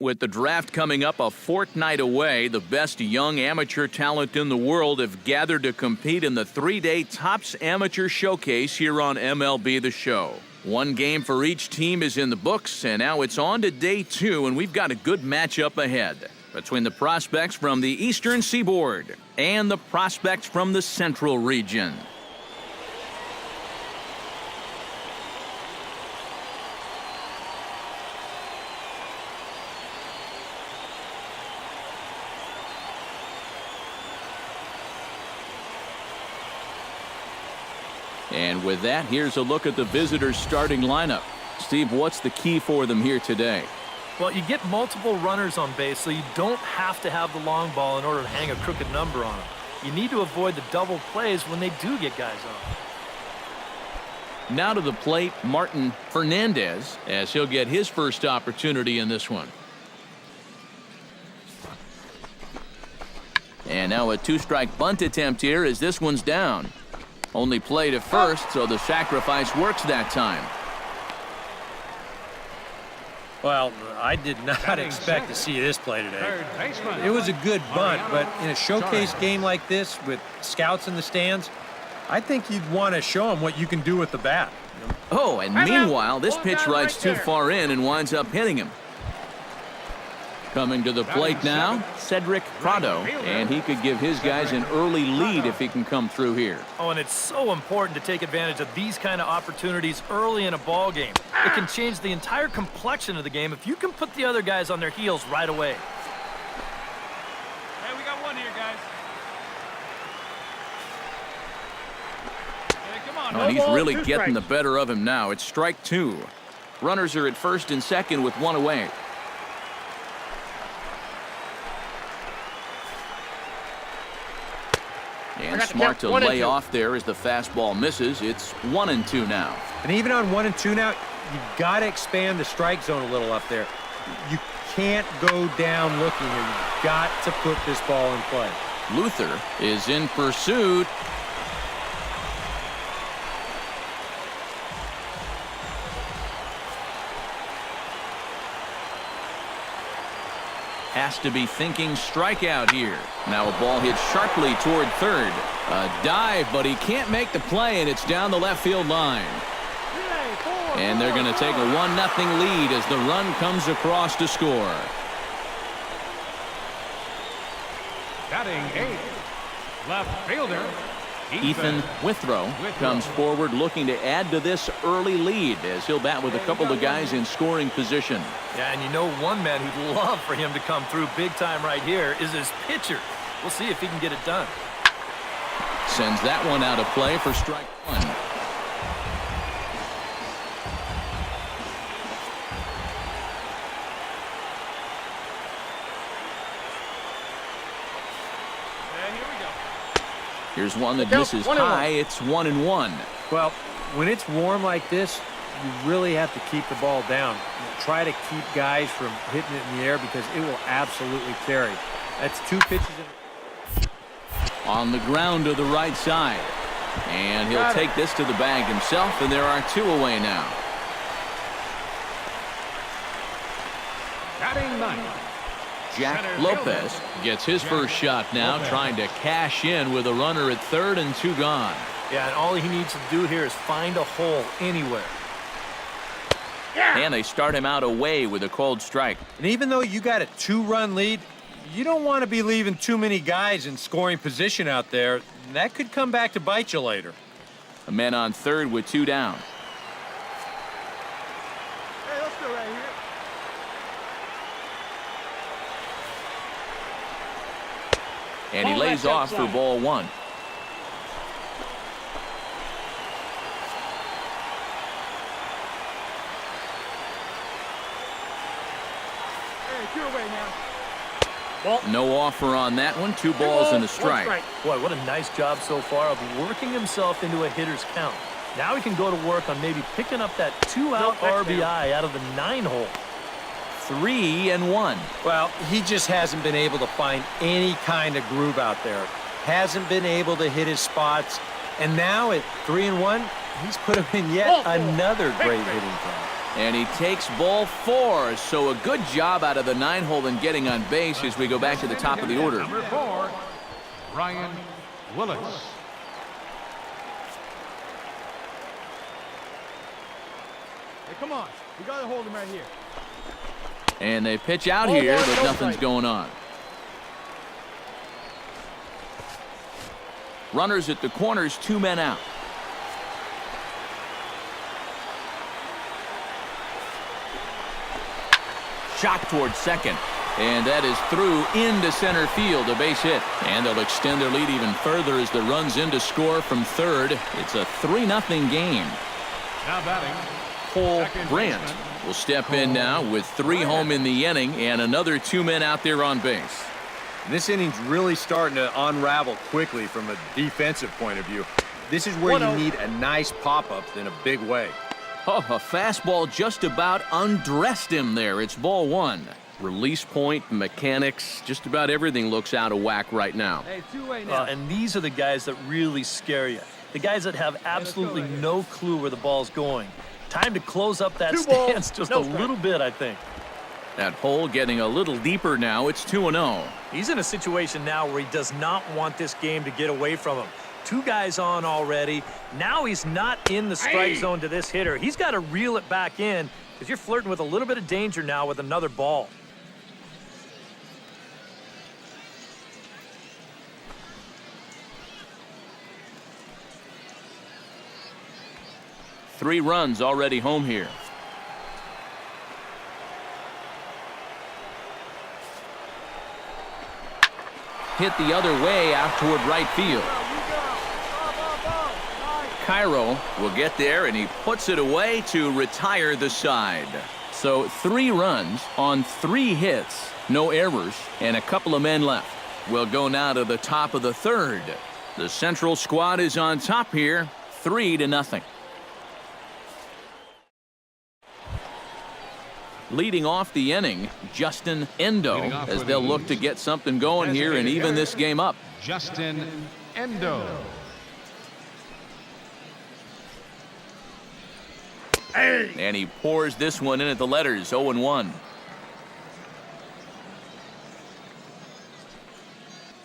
With the draft coming up a fortnight away, the best young amateur talent in the world have gathered to compete in the 3-day Topps Amateur Showcase here on MLB The Show. One game for each team is in the books, and now it's on to day 2, and we've got a good matchup ahead between the prospects from the Eastern Seaboard and the prospects from the Central Region. And with that, here's a look at the visitors' starting lineup. Steve, what's the key for them here today? Well, you get multiple runners on base, so you don't have to have the long ball in order to hang a crooked number on them. You need to avoid the double plays when they do get guys on. Now to the plate, Martin Fernandez, as he'll get his first opportunity in this one. And now a 2-strike bunt attempt here as this one's down. Only played at first, so the sacrifice works that time. Well, I did not expect to see this play today. It was a good bunt, but in a showcase game like this with scouts in the stands, I think you'd want to show them what you can do with the bat. Oh, and meanwhile, this pitch rides too far in and winds up hitting him. Coming to the plate now, Cedric Prado, and he could give his guys an early lead if he can come through here. Oh, and it's so important to take advantage of these kind of opportunities early in a ball game. It can change the entire complexion of the game if you can put the other guys on their heels right away. Hey, we got one here, guys. Hey, come on. Oh, and he's really getting the better of him now. It's strike 2. Runners are at first and second with one away. And smart to lay off there as the fastball misses. It's 1-2 now. And even on 1-2 now, you've got to expand the strike zone a little up there. You can't go down looking here. You've got to put this ball in play. Luther is in pursuit. Has to be thinking strikeout here. Now a ball hit sharply toward third. A dive, but he can't make the play, and it's down the left field line. And they're going to take a 1-0 lead as the run comes across to score. Batting 8, left fielder Ethan Withrow comes forward looking to add to this early lead as he'll bat with a couple of guys in scoring position. Yeah, and you know one man who'd love for him to come through big time right here is his pitcher. We'll see if he can get it done. Sends that one out of play for strike 1. Here's one that misses high. It's 1-1. Well, when it's warm like this, you really have to keep the ball down. Try to keep guys from hitting it in the air because it will absolutely carry. That's 2 pitches. On the ground to the right side. And he'll take this to the bag himself, and there are 2 away now. batting 9. Jack Lopez gets his first shot now, trying to cash in with a runner at third and 2 gone. Yeah, and all he needs to do here is find a hole anywhere. And they start him out away with a cold strike. And even though you got a 2-run lead, you don't want to be leaving too many guys in scoring position out there. That could come back to bite you later. A man on third with 2 down. Hey, let's go right here. And he lays off for ball 1. Hey, you're away now. No offer on that one. 2 balls and a strike. Boy, what a nice job so far of working himself into a hitter's count. Now he can go to work on maybe picking up that 2-out RBI out of the 9-hole. 3-1. Well, he just hasn't been able to find any kind of groove out there. Hasn't been able to hit his spots. And now at 3-1, he's put him in yet another great hitting count. And he takes ball 4. So a good job out of the 9-hole in getting on base as we go back to the top of the order. Number 4, Ryan Willis. Hey, come on. We got to hold him right here. And they pitch out here, but nothing's going on. Runners at the corners, 2 men out. Shot towards second. And that is through into center field, a base hit. And they'll extend their lead even further as the runs in to score from third. It's a 3-0 game. Now batting, Cole Brandt will step in now with 3 home in the inning and another 2 men out there on base. This inning's really starting to unravel quickly from a defensive point of view. This is where you need a nice pop-up in a big way. Oh, a fastball just about undressed him there. It's ball 1. Release point, mechanics, just about everything looks out of whack right now. Hey, 2-way now. And these are the guys that really scare you. The guys that have absolutely no clue where the ball's going. Time to close up that stance just a little bit, I think. That hole getting a little deeper now. It's 2-0. He's in a situation now where he does not want this game to get away from him. 2 guys on already. Now he's not in the strike zone to this hitter. He's got to reel it back in because you're flirting with a little bit of danger now with another ball. Three runs already home here. Hit the other way out toward right field. Cairo will get there, and he puts it away to retire the side. So 3 runs on 3 hits, no errors, and a couple of men left. We'll go now to the top of the 3rd. The Central squad is on top here, 3-0. Leading off the inning, Justin Endo, as they'll look to get something going here and even this game up. Justin Endo. And he pours this one in at the letters, 0-1.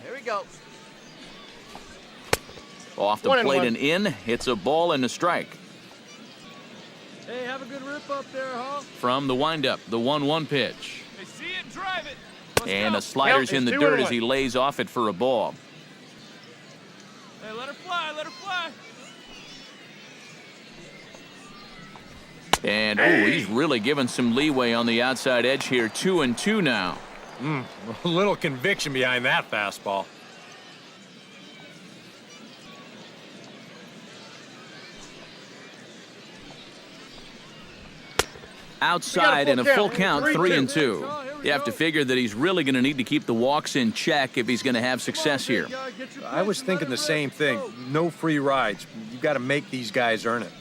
Here we go. Off the plate and in, hits a ball and a strike. Hey, have a good rip up there, huh? From the windup, the 1-1 pitch. They see it, drive it. And a slider's in the dirt as he lays off it for a ball. Hey, let her fly, let her fly. And, he's really given some leeway on the outside edge here. 2-2 now. A little conviction behind that fastball. Outside and a full count, 3-2. You have to figure that he's really going to need to keep the walks in check if he's going to have success here. I was thinking the same thing. No free rides. You got to make these guys earn it.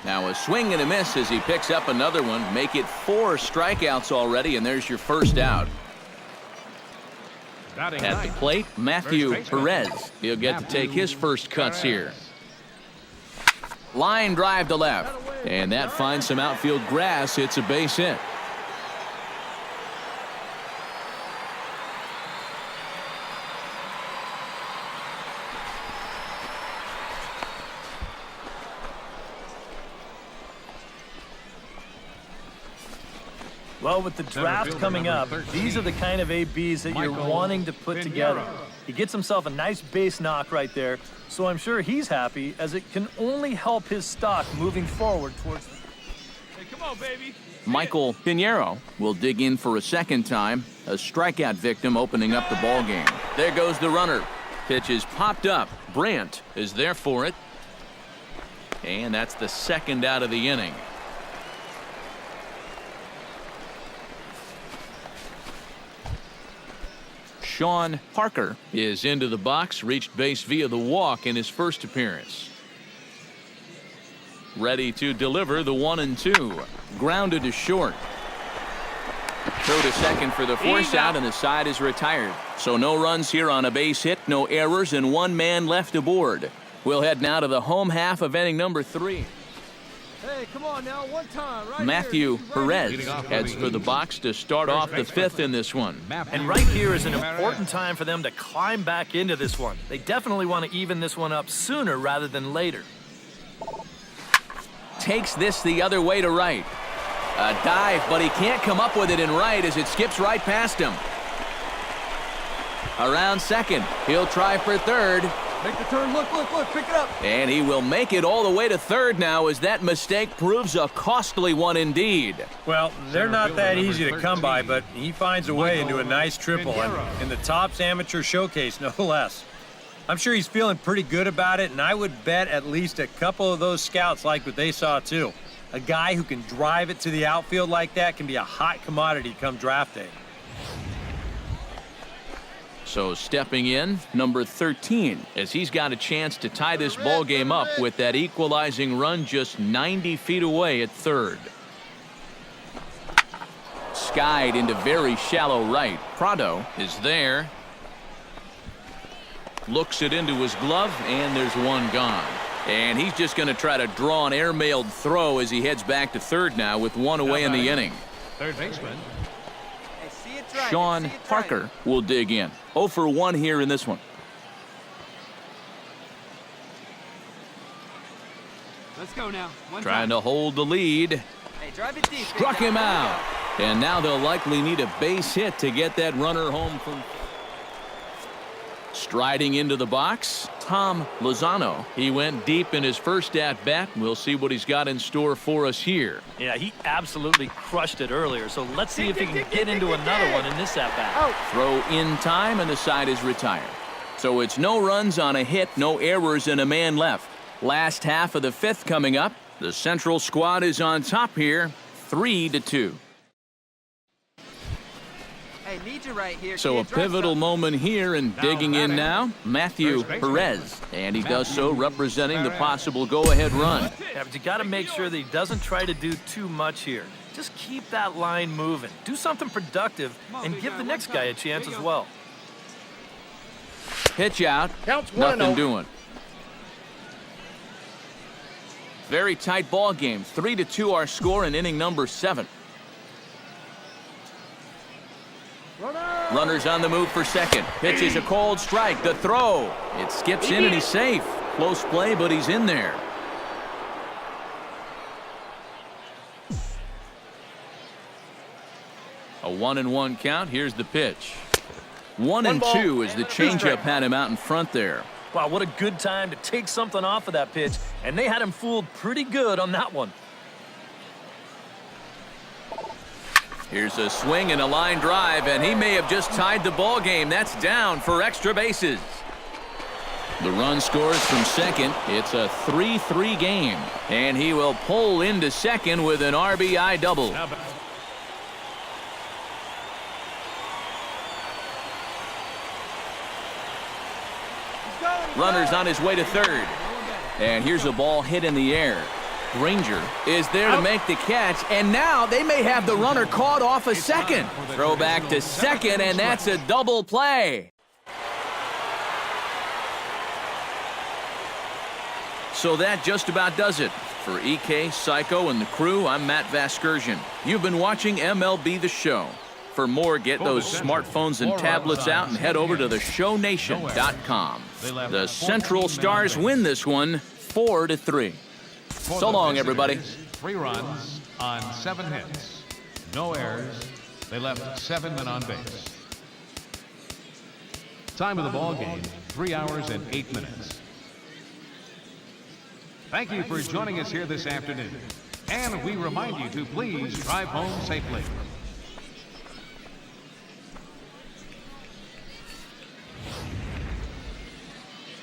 Now a swing and a miss as he picks up another one. Make it 4 strikeouts already, and there's your first out. At the plate, Matthew Perez. He'll get to take his first cuts here. Line drive to left. And that finds some outfield grass. It's a base hit. Well, with the draft coming up, these are the kind of ABs that you're wanting to put together. He gets himself a nice base knock right there, so I'm sure he's happy as it can only help his stock moving forward towards the... Hey, come on, baby. Michael Pinheiro will dig in for a second time. A strikeout victim opening up the ball game. There goes the runner. Pitch is popped up. Brandt is there for it. And that's the second out of the inning. Sean Parker is into the box, reached base via the walk in his first appearance. Ready to deliver the 1-2. Grounded to short. Throw to second for the force out, and the side is retired. So no runs here on a base hit, no errors, and 1 man left aboard. We'll head now to the home half of inning number 3. Hey, come on now, one time, right Matthew here. Perez heads for the box to start off the fifth in this one. And right here is an important time for them to climb back into this one. They definitely want to even this one up sooner rather than later. Takes this the other way to right. A dive, but he can't come up with it in right as it skips right past him. Around second, he'll try for third. Make the turn, look, pick it up. And he will make it all the way to third now as that mistake proves a costly one indeed. Well, they're not that easy to come by, but he finds a way into a nice triple in the Topps Amateur Showcase, no less. I'm sure he's feeling pretty good about it, and I would bet at least a couple of those scouts like what they saw too. A guy who can drive it to the outfield like that can be a hot commodity come draft day. So stepping in, number 13, as he's got a chance to tie this ball game up with that equalizing run just 90 feet away at third. Skied into very shallow right. Prado is there. Looks it into his glove, and there's one gone. And he's just going to try to draw an airmailed throw as he heads back to third now with one away in the inning. Third baseman. Sean Parker will dig in. 0 for 1 here in this one. Let's go now. Trying to hold the lead. Hey, drive it deep. Struck him out. And now they'll likely need a base hit to get that runner home from. Striding into the box, Tom Lozano. He went deep in his first at-bat. We'll see what he's got in store for us here. Yeah, he absolutely crushed it earlier, so let's see if he can get into another one in this at-bat. Throw in time, and the side is retired. So it's no runs on a hit, no errors, and a man left. Last half of the fifth coming up. The Central squad is on top here, 3-2. Hey, need you right here. So a pivotal moment here, and digging in now, Matthew Perez. And he does so representing the possible go-ahead run. Yeah, but you got to make sure that he doesn't try to do too much here. Just keep that line moving. Do something productive and give the next guy a chance as well. Pitch out. Nothing doing. Very tight ball game. 3-2 our score in inning number 7. Runners on the move for second. Pitch is a cold strike. The throw. It skips in and he's safe. Close play, but he's in there. A 1-1 count. Here's the pitch. 1-2 as the changeup had him out in front there. Wow, what a good time to take something off of that pitch. And they had him fooled pretty good on that one. Here's a swing and a line drive, and he may have just tied the ball game. That's down for extra bases. The run scores from second. It's a 3-3 game, and he will pull into second with an RBI double. Runners on his way to third, and here's a ball hit in the air. Granger is there to make the catch, and now they may have the runner caught off a second. Throw back to second, and that's a double play. So that just about does it. For EK, Psycho, and the crew, I'm Matt Vasgersian. You've been watching MLB The Show. For more, get those smartphones and tablets out and head over to theshownation.com. The Central Stars win this one 4-3. So long, everybody. 3 runs on 7 hits. No errors. They left 7 men on base. Time of the ball game, 3 hours and 8 minutes. Thank you for joining us here this afternoon. And we remind you to please drive home safely.